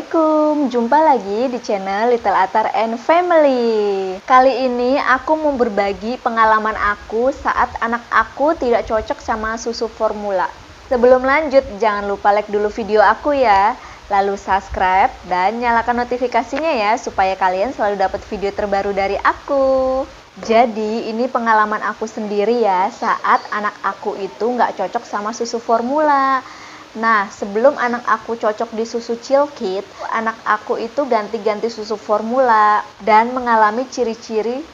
Assalamualaikum, jumpa lagi di channel Little Athar and Family. Kali ini aku mau berbagi pengalaman aku saat anak aku tidak cocok sama susu formula. Sebelum lanjut, jangan lupa like dulu video aku ya. Lalu subscribe dan nyalakan notifikasinya ya, supaya kalian selalu dapat video terbaru dari aku. Jadi ini pengalaman aku sendiri ya, saat anak aku itu nggak cocok sama susu formula. Nah, sebelum anak aku cocok di susu Chilkit, anak aku itu ganti-ganti susu formula dan mengalami ciri-ciri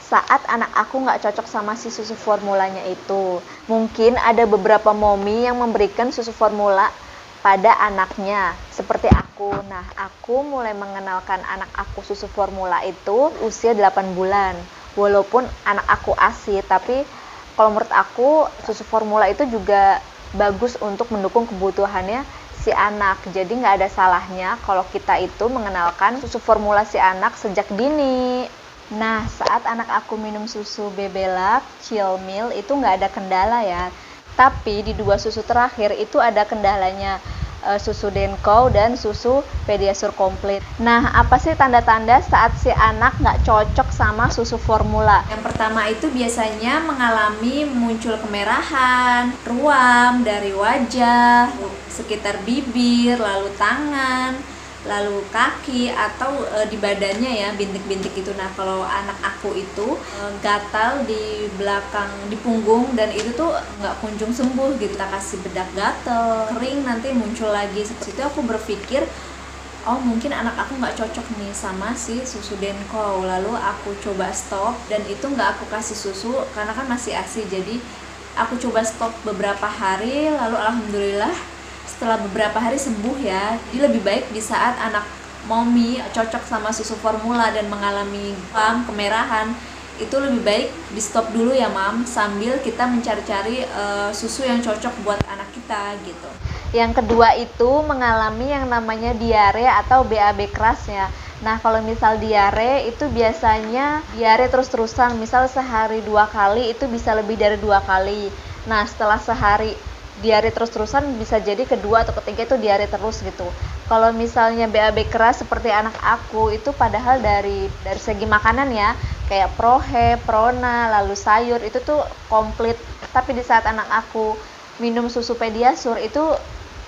saat anak aku nggak cocok sama si susu formulanya itu. Mungkin ada beberapa mommy yang memberikan susu formula pada anaknya, seperti aku. Nah, aku mulai mengenalkan anak aku susu formula itu usia 8 bulan. Walaupun anak aku ASI, tapi kalau menurut aku susu formula itu juga bagus untuk mendukung kebutuhannya si anak. Jadi nggak ada salahnya kalau kita itu mengenalkan susu formula si anak sejak dini. Nah, saat anak aku minum susu Bebelac, Chilmil itu nggak ada kendala ya. Tapi di dua susu terakhir itu ada kendalanya, susu Denko dan susu Pediasure Complete. Nah, apa sih tanda-tanda saat si anak nggak cocok sama susu formula? Yang pertama itu biasanya mengalami muncul kemerahan, ruam dari wajah, sekitar bibir, lalu tangan, lalu kaki atau di badannya ya, bintik-bintik itu. Nah, kalau anak aku itu gatal di belakang, di punggung, dan itu tuh nggak kunjung sembuh gitu. Kita kasih bedak gatal, kering, nanti muncul lagi. Seperti itu aku berpikir, oh mungkin anak aku nggak cocok nih sama si susu Denko. Lalu aku coba stop, dan itu nggak aku kasih susu karena kan masih ASI. Jadi aku coba stop beberapa hari, lalu alhamdulillah setelah beberapa hari sembuh ya. Jadi lebih baik di saat anak mommy cocok sama susu formula dan mengalami kemerahan, itu lebih baik di stop dulu ya mam, sambil kita mencari-cari susu yang cocok buat anak kita gitu. Yang kedua itu mengalami yang namanya diare atau BAB keras ya. Nah, kalau misal diare itu biasanya diare terus-terusan, misal sehari 2 kali itu bisa lebih dari 2 kali. Nah, setelah sehari diare terus-terusan bisa jadi kedua atau ketiga itu diare terus gitu. Kalau misalnya BAB keras seperti anak aku itu padahal dari segi makanan ya, kayak prohe, prona, lalu sayur itu tuh komplit. Tapi di saat anak aku minum susu Pediasure itu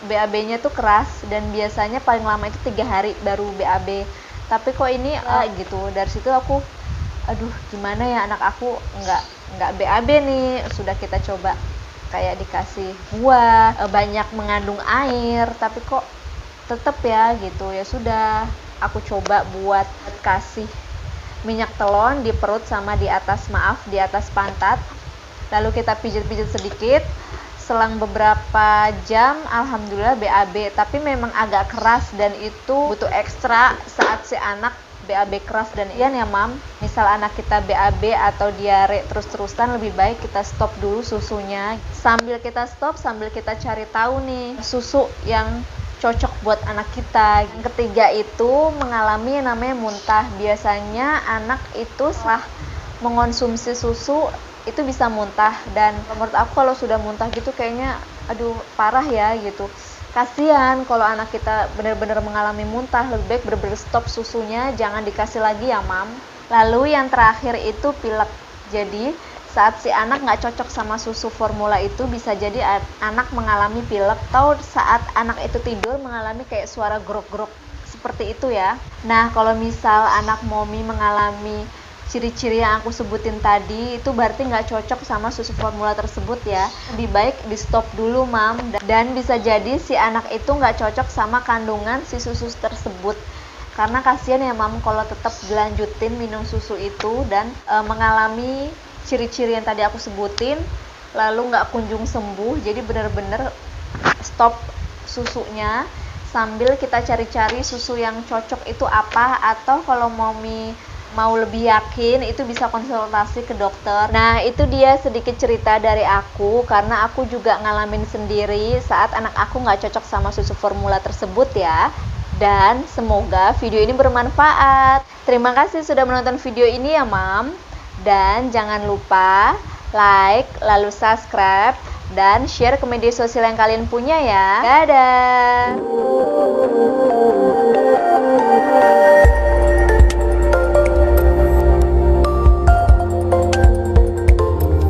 BAB-nya tuh keras, dan biasanya paling lama itu 3 hari baru BAB. Tapi kok ini gitu. Dari situ aku, aduh gimana ya, anak aku nggak BAB nih. Sudah kita coba kayak dikasih buah, banyak mengandung air, tapi kok tetep ya gitu. Ya sudah, aku coba buat kasih minyak telon di perut sama di atas pantat, lalu kita pijit-pijit sedikit. Selang beberapa jam alhamdulillah BAB, tapi memang agak keras dan itu butuh ekstra saat si anak BAB keras. Dan iya ya mam, misal anak kita BAB atau diare terus-terusan, lebih baik kita stop dulu susunya. Sambil kita stop, sambil kita cari tahu nih susu yang cocok buat anak kita. Yang ketiga itu mengalami yang namanya muntah. Biasanya anak itu setelah mengonsumsi susu itu bisa muntah, dan menurut aku kalau sudah muntah gitu kayaknya aduh parah ya gitu. Kasihan kalau anak kita benar-benar mengalami muntah. Lebih baik benar-benar stop susunya, jangan dikasih lagi ya mam. Lalu yang terakhir itu pilek. Jadi saat si anak nggak cocok sama susu formula itu bisa jadi anak mengalami pilek, atau saat anak itu tidur mengalami kayak suara grok-grok seperti itu ya. Nah, kalau misal anak mommy mengalami ciri-ciri yang aku sebutin tadi, itu berarti nggak cocok sama susu formula tersebut ya. Lebih baik di stop dulu mam, dan bisa jadi si anak itu nggak cocok sama kandungan si susu tersebut. Karena kasihan ya mam kalau tetap dilanjutin minum susu itu dan mengalami ciri-ciri yang tadi aku sebutin, lalu nggak kunjung sembuh. Jadi benar-benar stop susunya, sambil kita cari-cari susu yang cocok itu apa. Atau kalau mommy mau lebih yakin, itu bisa konsultasi ke dokter. Nah, itu dia sedikit cerita dari aku, karena aku juga ngalamin sendiri saat anak aku nggak cocok sama susu formula tersebut ya. Dan semoga video ini bermanfaat. Terima kasih sudah menonton video ini ya mam. Dan jangan lupa like, lalu subscribe, dan share ke media sosial yang kalian punya ya. Dadah!